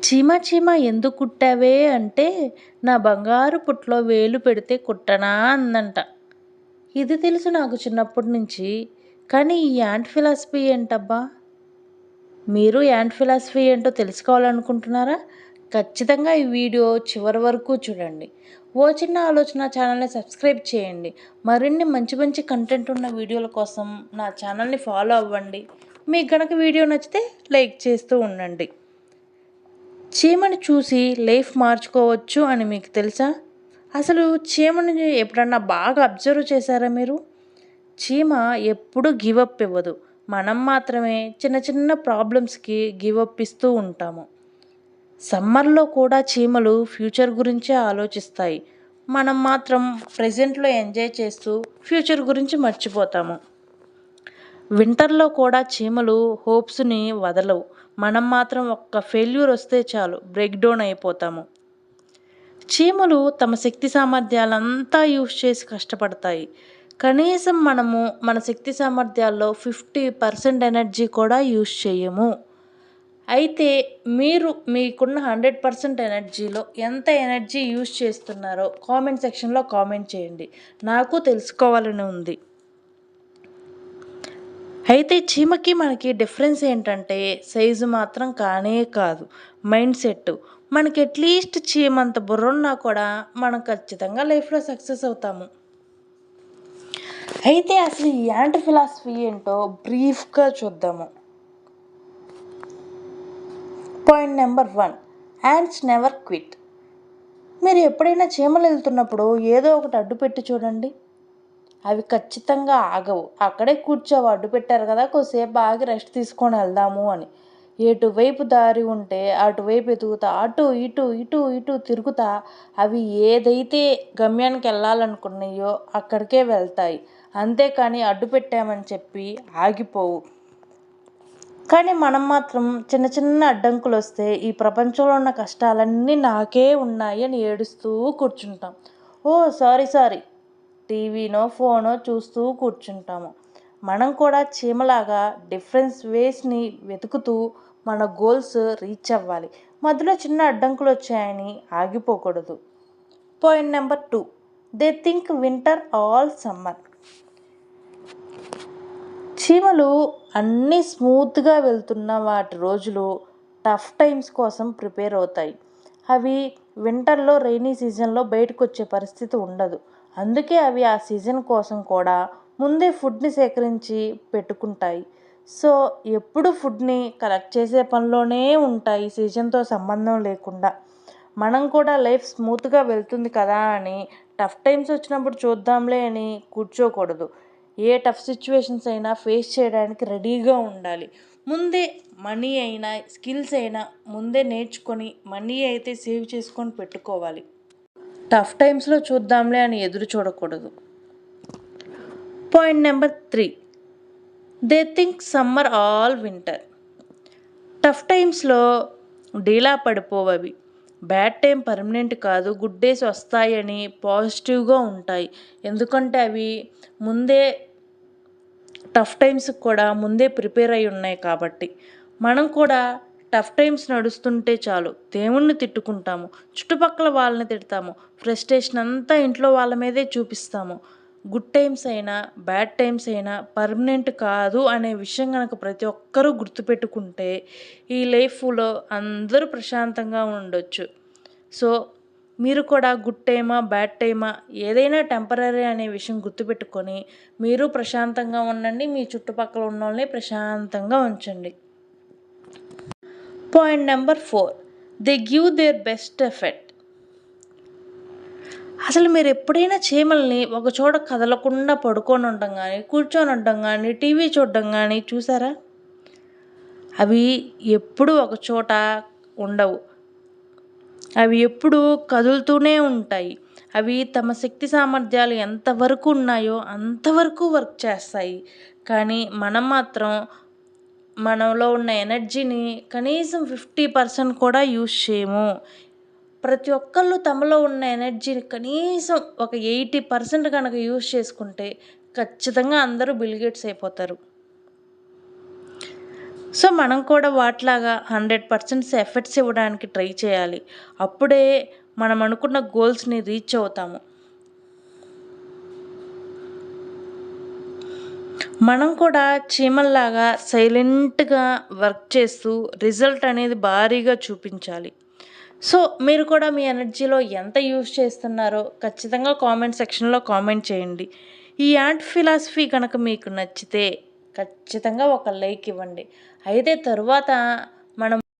చీమ చీమ ఎందుకు కుట్టావే అంటే, నా బంగారు పుట్లో వేలు పెడితే కుట్టనా అందంట. ఇది తెలుసు నాకు చిన్నప్పటి నుంచి. కానీ ఈ యాంట్ ఫిలాసఫీ ఏంటబ్బా? మీరు యాంట్ ఫిలాసఫీ ఏంటో తెలుసుకోవాలనుకుంటున్నారా? ఖచ్చితంగా ఈ వీడియో చివరి వరకు చూడండి. ఓ చిన్న ఆలోచన ఛానల్ని సబ్స్క్రైబ్ చేయండి. మరిన్ని మంచి మంచి కంటెంట్ ఉన్న వీడియోల కోసం నా ఛానల్ని ఫాలో అవ్వండి. మీకు గనక వీడియో నచ్చితే లైక్ చేస్తూ ఉండండి. చీమను చూసి లైఫ్ మార్చుకోవచ్చు అని మీకు తెలుసా? అసలు చీమని ఎప్పుడన్నా బాగా అబ్జర్వ్ చేశారా మీరు? చీమ ఎప్పుడూ గివప్ ఇవ్వదు. మనం మాత్రమే చిన్న చిన్న ప్రాబ్లమ్స్కి గివప్ ఇస్తూ ఉంటాము. సమ్మర్లో కూడా చీమలు ఫ్యూచర్ గురించే ఆలోచిస్తాయి. మనం మాత్రం ప్రజెంట్లో ఎంజాయ్ చేస్తూ ఫ్యూచర్ గురించి మర్చిపోతాము. వింటర్లో కూడా చీమలు హోప్స్ని వదలవు. మనం మాత్రం ఒక్క ఫెయిల్యూర్ వస్తే చాలు బ్రేక్ డౌన్ అయిపోతాము. చీమలు తమ శక్తి సామర్థ్యాలంతా యూజ్ చేసి కష్టపడతాయి. కనీసం మనము మన శక్తి సామర్థ్యాల్లో 50% ఎనర్జీ కూడా యూజ్ చేయము. అయితే మీరు మీకున్న 100% ఎనర్జీలో ఎంత ఎనర్జీ యూజ్ చేస్తున్నారో కామెంట్ సెక్షన్లో కామెంట్ చేయండి. నాకు తెలుసుకోవాలని ఉంది. అయితే చీమకి మనకి డిఫరెన్స్ ఏంటంటే సైజు మాత్రం కానే కాదు, మైండ్ సెట్. మనకి అట్లీస్ట్ చీమంత బుర్రున్నా కూడా మనం ఖచ్చితంగా లైఫ్లో సక్సెస్ అవుతాము. అయితే అసలు ఈ యాంట్ ఫిలాసఫీ ఏంటో బ్రీఫ్గా చూద్దాము. Point number 1, ants never quit. మీరు ఎప్పుడైనా చీమలు వెళ్తున్నప్పుడు ఏదో ఒకటి అడ్డు పెట్టి చూడండి. అవి ఖచ్చితంగా ఆగవు. అక్కడే కూర్చోవు, అడ్డు పెట్టారు కదా కొద్దిసేపు ఆగి రెస్ట్ తీసుకొని వెళ్దాము అని. ఎటువైపు దారి ఉంటే అటువైపు ఎదుగుతా అటు ఇటు ఇటు ఇటు తిరుగుతా అవి ఏదైతే గమ్యానికి వెళ్ళాలనుకున్నాయో అక్కడికే వెళ్తాయి. అంతేకాని అడ్డు పెట్టామని చెప్పి ఆగిపోవు. కానీ మనం మాత్రం చిన్న చిన్న అడ్డంకులు వస్తే ఈ ప్రపంచంలో ఉన్న కష్టాలన్నీ నాకే ఉన్నాయి అని ఏడుస్తూ కూర్చుంటాం. ఓ సారీ టీవీనో ఫోనో చూస్తూ కూర్చుంటాము. మనం కూడా చీమలాగా డిఫరెన్స్ వేస్ని వెతుకుతూ మన గోల్స్ రీచ్ అవ్వాలి. మధ్యలో చిన్న అడ్డంకులు వచ్చాయని ఆగిపోకూడదు. Point number 2, they think winter all summer. చీమలు అన్నీ స్మూత్గా వెళ్తున్న వాటి రోజులు టఫ్ టైమ్స్ కోసం ప్రిపేర్ అవుతాయి. అవి వింటర్లో రైనీ సీజన్లో బయటకు వచ్చే పరిస్థితి ఉండదు. అందుకే అవి ఆ సీజన్ కోసం కూడా ముందే ఫుడ్ని సేకరించి పెట్టుకుంటాయి. సో ఎప్పుడు ఫుడ్ని కలెక్ట్ చేసే పనిలోనే ఉంటాయి, సీజన్తో సంబంధం లేకుండా. మనం కూడా లైఫ్ స్మూత్గా వెళ్తుంది కదా అని టఫ్ టైమ్స్ వచ్చినప్పుడు చూద్దాంలే అని కూర్చోకూడదు. ఏ టఫ్ సిచ్యువేషన్స్ అయినా ఫేస్ చేయడానికి రెడీగా ఉండాలి. ముందే మనీ అయినా స్కిల్స్ అయినా ముందే నేర్చుకొని మనీ అయితే సేవ్ చేసుకొని పెట్టుకోవాలి. టఫ్ టైమ్స్లో చూద్దాంలే అని ఎదురు చూడకూడదు. Point number 3, they think summer all winter. Tough టైమ్స్లో డీలా పడిపోవవి. బ్యాడ్ టైం పర్మనెంట్ కాదు, గుడ్ డేస్ వస్తాయని పాజిటివ్గా ఉంటాయి. ఎందుకంటే అవి ముందే టఫ్ టైమ్స్కి కూడా ముందే ప్రిపేర్ అయి ఉన్నాయి కాబట్టి. మనం కూడా టఫ్ టైమ్స్ నడుస్తుంటే చాలు దేవుణ్ణి తిట్టుకుంటాము, చుట్టుపక్కల వాళ్ళని తిడతాము, ఫ్రస్ట్రేషన్ అంతా ఇంట్లో వాళ్ళ మీదే చూపిస్తాము. గుడ్ టైమ్స్ అయినా బ్యాడ్ టైమ్స్ అయినా పర్మనెంట్ కాదు అనే విషయం కనుక ప్రతి ఒక్కరూ గుర్తుపెట్టుకుంటే ఈ లైఫ్లో అందరూ ప్రశాంతంగా ఉండొచ్చు. సో మీరు కూడా గుడ్ టైమా బ్యాడ్ టైమా ఏదైనా టెంపరీ అనే విషయం గుర్తుపెట్టుకొని మీరు ప్రశాంతంగా ఉండండి, మీ చుట్టుపక్కల ఉన్న వాళ్ళని ప్రశాంతంగా ఉంచండి. Point number 4, they give their best effort. అసలు మీరు ఎప్పుడైనా చీమల్ని ఒక చోట కదలకుండా పడుకొని ఉండడం కానీ కూర్చొని ఉండడం కానీ టీవీ చూడడం కానీ చూసారా? అవి ఎప్పుడూ ఒక చోట ఉండవు. అవి ఎప్పుడూ కదులుతూనే ఉంటాయి. అవి తమ శక్తి సామర్థ్యాలు ఎంతవరకు ఉన్నాయో అంతవరకు వర్క్ చేస్తాయి. కానీ మనం మాత్రం మనలో ఉన్న ఎనర్జీని కనీసం 50% కూడా యూజ్ చేయము. ప్రతి ఒక్కళ్ళు తమలో ఉన్న ఎనర్జీని కనీసం ఒక 80% కనుక యూజ్ చేసుకుంటే ఖచ్చితంగా అందరూ బిల్ గేట్స్ అయిపోతారు. సో మనం కూడా వాటిలాగా 100% ఎఫర్ట్స్ ఇవ్వడానికి ట్రై చేయాలి. అప్పుడే మనం అనుకున్న గోల్స్ని రీచ్ అవుతాము. మనం కూడా చీమల్లాగా సైలెంట్గా వర్క్ చేస్తూ రిజల్ట్ అనేది భారీగా చూపించాలి. సో మీరు కూడా మీ ఎనర్జీలో ఎంత యూజ్ చేస్తున్నారో ఖచ్చితంగా కామెంట్ సెక్షన్లో కామెంట్ చేయండి. ఈ యాంట్ ఫిలాసఫీ కనుక మీకు నచ్చితే ఖచ్చితంగా ఒక లైక్ ఇవ్వండి. అయితే తరువాత మనం